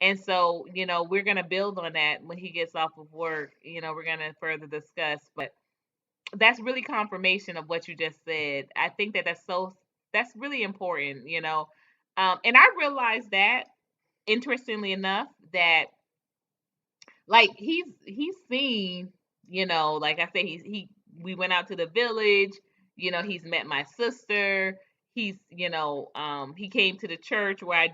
And so, we're going to build on that when he gets off of work. We're going to further discuss, but that's really confirmation of what you just said. I think that that's so that's really important, you know. And I realized that, interestingly enough, that like he's seen, you know, like I said, he we went out to the village, you know, he's met my sister. He's, you know, he came to the church where I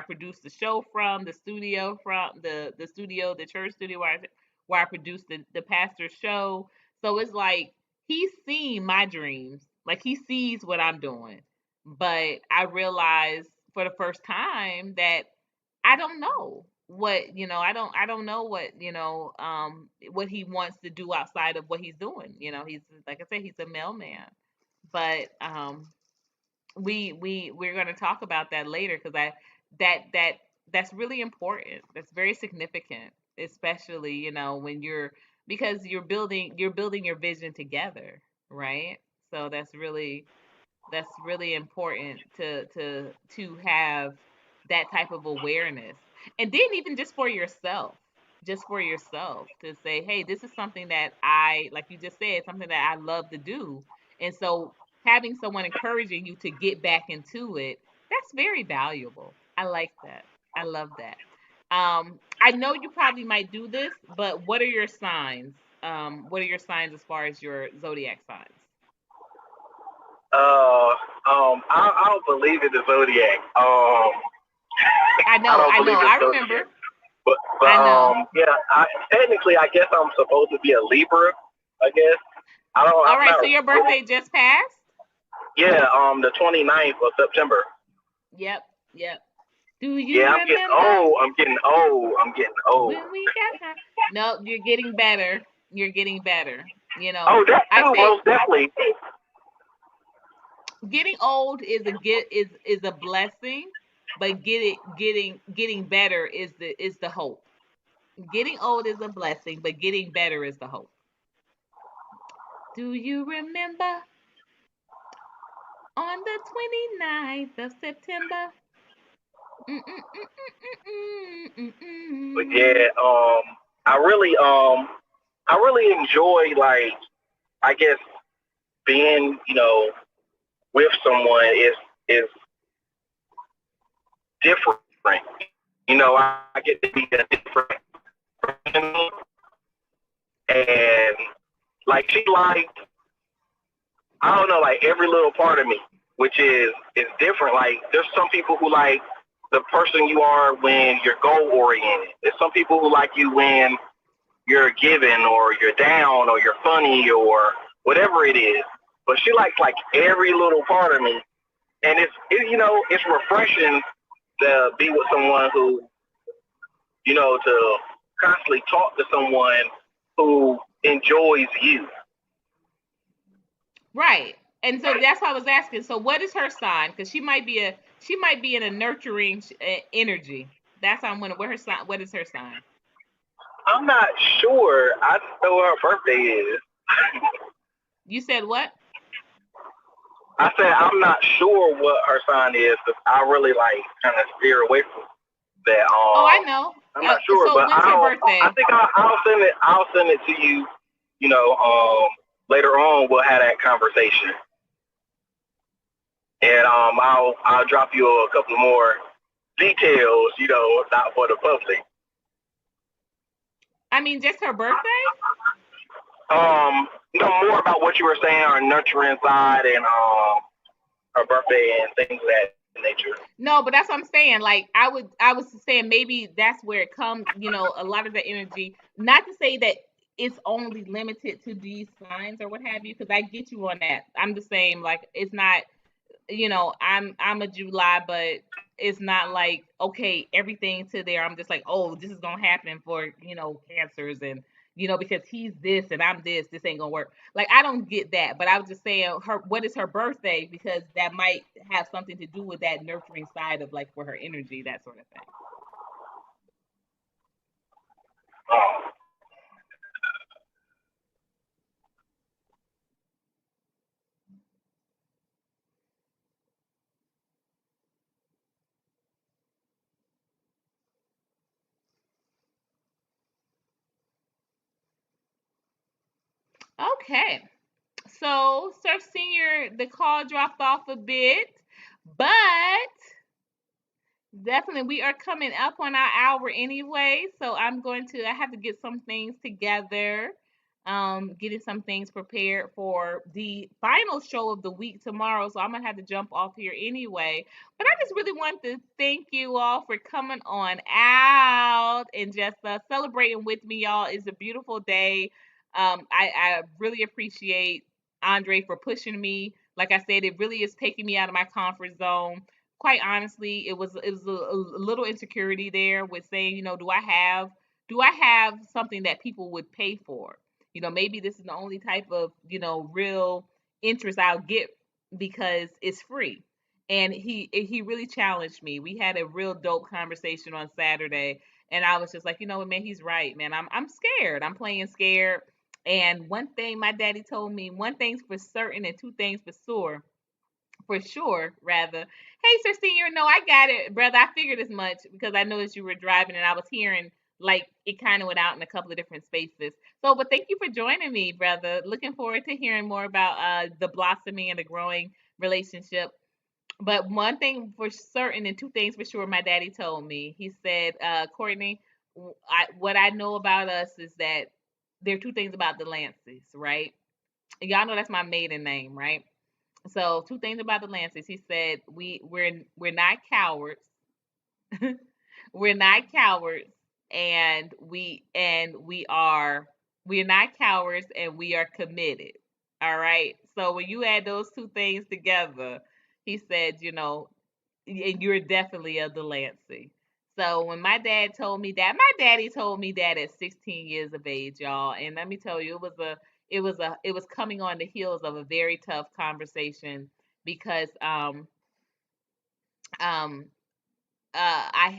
produce the show from, the studio from the studio, the church studio where I produced the pastor's show. So it's like he's seen my dreams, like he sees what I'm doing. But I realized for the first time that I don't know what, you know, I don't know what, you know, what he wants to do outside of what he's doing. You know, he's, like I said, he's a mailman. But we're going to talk about that later, because I that that that's really important. That's very significant, especially, you know, when you're, because you're building your vision together, right? So that's really important to have that type of awareness. And then even just for yourself to say, hey, this is something that I, like you just said, something that I love to do. And so having someone encouraging you to get back into it, that's very valuable. I like that. I love that. I know you probably might do this, but what are your signs? What are your signs as far as your zodiac signs? I don't believe in the zodiac. I I know, don't I believe know. in I zodiac. remember. But I know. yeah, technically, I guess I'm supposed to be a Libra. I guess I don't. All I'm right, so not your really. birthday just passed? Yeah, the 29th of September. Yep, yep. Do you Yeah, I'm getting remember old. I'm getting old. I'm getting old. when we got high? No, you're getting better. You're getting better. You know, Oh, that I too, say most definitely. getting old is a blessing, but getting better is the hope. Getting old is a blessing, but getting better is the hope. Do you remember on the 29th of September? But yeah, Mm-mm-mm-mm-mm-mm. I really, I really enjoy, like, I guess being, with someone is different. I get to be a different person, and like she liked, I don't know, like every little part of me, which is different. Like there's some people who like the person you are when you're goal oriented. There's some people who like you when you're giving or you're down or you're funny or whatever it is. But she likes like every little part of me, and it's refreshing to be with someone who to constantly talk to someone who enjoys you. Right. And so that's why I was asking. So what is her sign? Because she might be in a nurturing energy. That's how I'm wondering what her sign. What is her sign? I'm not sure. I just know what her birthday is. You said what? I said I'm not sure what her sign is because I really like kind of steer away from that. Oh, I know. I'm not sure, So but when's her I birthday? think I'll send it. I'll send it to you. Later on we'll have that conversation, and I'll drop you a couple more details. Not for the public. I mean, just her birthday? More about what you were saying, our nurturing side, and her birthday and things of that nature. No, but that's what I'm saying. Like I was saying maybe that's where it comes, a lot of the energy. Not to say that it's only limited to these signs or what have you, because I get you on that. I'm the same. Like it's not, I'm a July, but it's not like okay, everything to there. I'm just like, oh, this is gonna happen for cancers and because he's this and I'm this. This ain't gonna work. Like I don't get that, but I was just saying her. What is her birthday? Because that might have something to do with that nurturing side of like for her energy, that sort of thing. Um, Okay, So, Sir Senior, the call dropped off a bit, but definitely we are coming up on our hour anyway. So I have to get some things together, getting some things prepared for the final show of the week tomorrow. So I'm gonna have to jump off here anyway. But I just really want to thank you all for coming on out and just celebrating with me, y'all. It's a beautiful day. I really appreciate Andre for pushing me. Like I said, it really is taking me out of my comfort zone. Quite honestly, it was a little insecurity there with saying, do I have something that people would pay for? Maybe this is the only type of, real interest I'll get because it's free. And he really challenged me. We had a real dope conversation on Saturday, and I was just like, you know what, man, he's right, man. I'm scared. I'm playing scared. And one thing my daddy told me, one thing's for certain and two things for sure, rather. Hey, Sir Senior, no, I got it, brother. I figured as much because I noticed you were driving and I was hearing like it kind of went out in a couple of different spaces. So, but thank you for joining me, brother. Looking forward to hearing more about the blossoming and the growing relationship. But one thing for certain and two things for sure, my daddy told me. He said, Courtney, what I know about us is that there are two things about the Lances, right? Y'all know that's my maiden name, right? So two things about the Lancers. He said we're not cowards. We're not cowards, and we're not cowards, and we are committed. All right. So when you add those two things together, he said, and you're definitely a Delancey. So when my dad told me that, my daddy told me that at 16 years of age, y'all. And let me tell you, it was coming on the heels of a very tough conversation because um I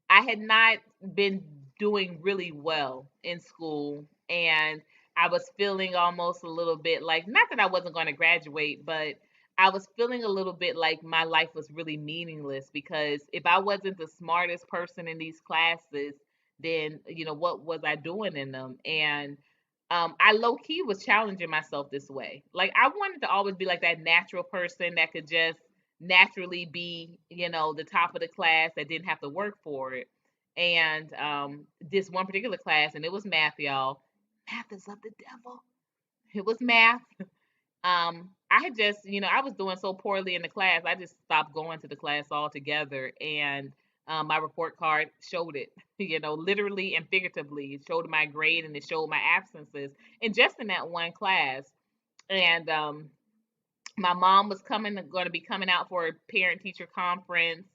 had not been doing really well in school, and I was feeling almost a little bit like, not that I wasn't going to graduate, but I was feeling a little bit like my life was really meaningless because if I wasn't the smartest person in these classes, then what was I doing in them? And I low key was challenging myself this way. Like I wanted to always be like that natural person that could just naturally be, the top of the class that didn't have to work for it. And this one particular class, and it was math, y'all. Math is of the devil. It was math. I had just, I was doing so poorly in the class, I just stopped going to the class altogether. And my report card showed it, literally and figuratively. It showed my grade and it showed my absences, and just in that one class. And my mom was going to be coming out for a parent teacher conference,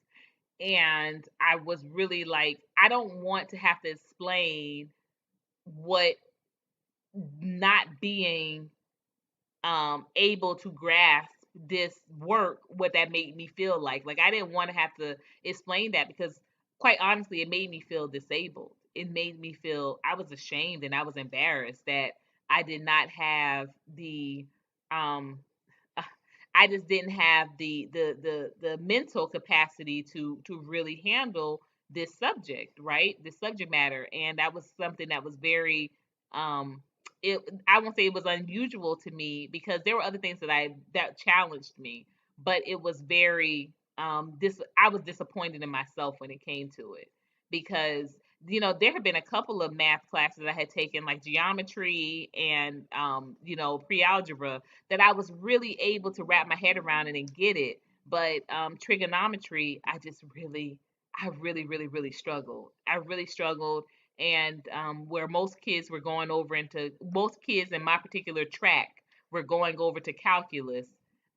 and I was really like, I don't want to have to explain what not being able to grasp this work, what that made me feel like I didn't want to have to explain that because quite honestly it made me feel disabled. It made me feel I was ashamed and I was embarrassed that I did not have the um I just didn't have the mental capacity to really handle this subject, right? This subject matter. And that was something that was very um it I won't say it was unusual to me because there were other things that challenged me, but it was very this I was disappointed in myself when it came to it because there have been a couple of math classes I had taken like geometry and pre-algebra that I was really able to wrap my head around it and get it. But trigonometry, I really, really, really struggled. I really struggled, and where most kids in my particular track were going over to calculus,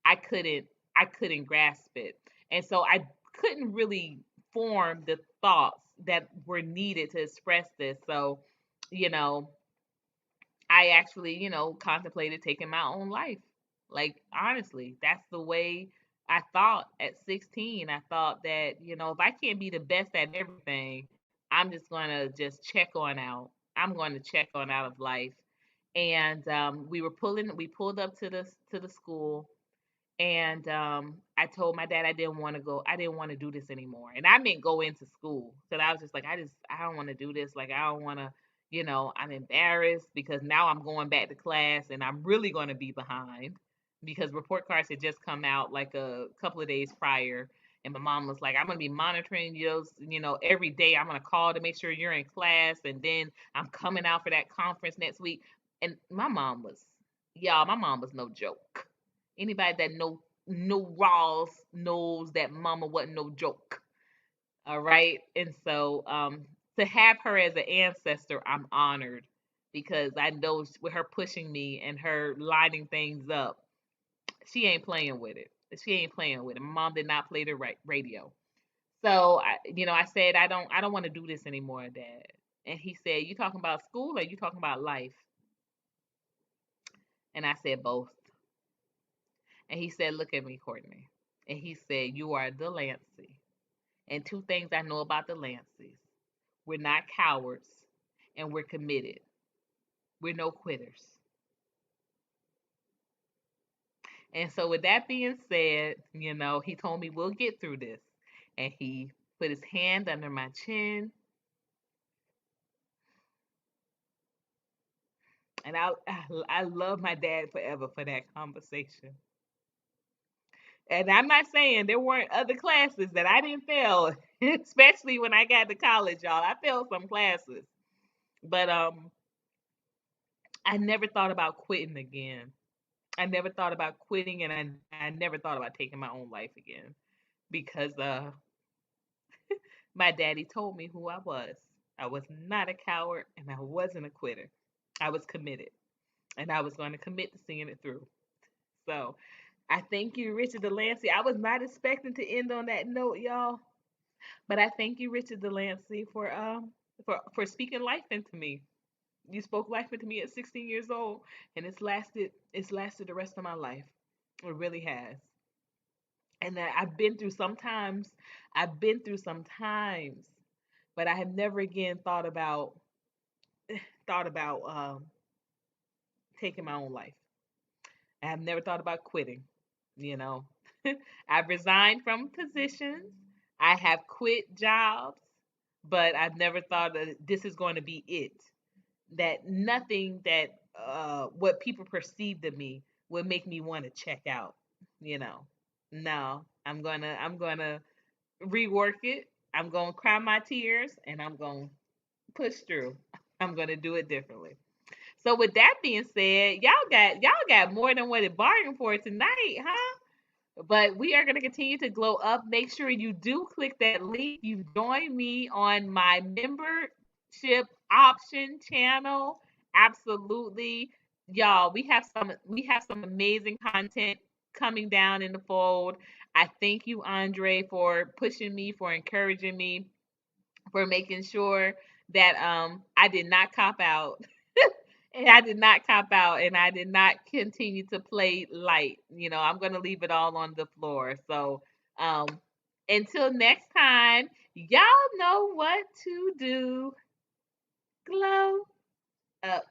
I couldn't, I couldn't grasp it, and so I couldn't really form the thoughts that were needed to express this. So, you know, I actually, contemplated taking my own life. Like, honestly, that's the way I thought at 16. I thought that, if I can't be the best at everything, I'm just going to just check on out. I'm going to check on out of life. And we pulled up to the school, and I told my dad I didn't want to go. I didn't want to do this anymore. And I meant go into school. So I was just like, I don't want to do this. Like, I don't want to. I'm embarrassed because now I'm going back to class and I'm really going to be behind because report cards had just come out like a couple of days prior. And my mom was like, I'm going to be monitoring you, every day. I'm going to call to make sure you're in class. And then I'm coming out for that conference next week. And my mom was no joke. Anybody that know Ross knows that mama wasn't no joke. All right. And so to have her as an ancestor, I'm honored because I know with her pushing me and her lining things up, she ain't playing with it. She ain't playing with it. My mom did not play the radio. So I said, I don't want to do this anymore, Dad. And he said, you talking about school or you talking about life? And I said, both. And he said, look at me, Courtney. And he said, you are the Lancey. And two things I know about the Lanceys: we're not cowards and we're committed. We're no quitters. And so, with that being said, he told me we'll get through this. And he put his hand under my chin. And I love my dad forever for that conversation. And I'm not saying there weren't other classes that I didn't fail, especially when I got to college, y'all. I failed some classes. But I never thought about quitting again. I never thought about quitting, and I never thought about taking my own life again because my daddy told me who I was. I was not a coward, and I wasn't a quitter. I was committed, and I was going to commit to seeing it through. So I thank you, Richard Delancey. I was not expecting to end on that note, y'all, but I thank you, Richard Delancey, for speaking life into me. You spoke life into me at 16 years old, and it's lasted the rest of my life. It really has. And I've been through some times, but I have never again thought about taking my own life. I have never thought about quitting. You know, I've resigned from positions. I have quit jobs, but I've never thought that this is going to be it. That nothing that what people perceived of me would make me want to check out. You know, no, I'm gonna rework it. I'm gonna cry my tears and I'm gonna push through. I'm gonna do it differently. So with that being said, y'all got more than what it bargained for tonight, huh? But we are going to continue to glow up. Make sure you do click that link. You join me on my membership option channel. Absolutely. Y'all, we have some amazing content coming down in the fold. I thank you, Andre, for pushing me, for encouraging me, for making sure that I did not cop out. And I did not cop out and I did not continue to play light. I'm going to leave it all on the floor. So, um, until next time, y'all know what to do. Glow up.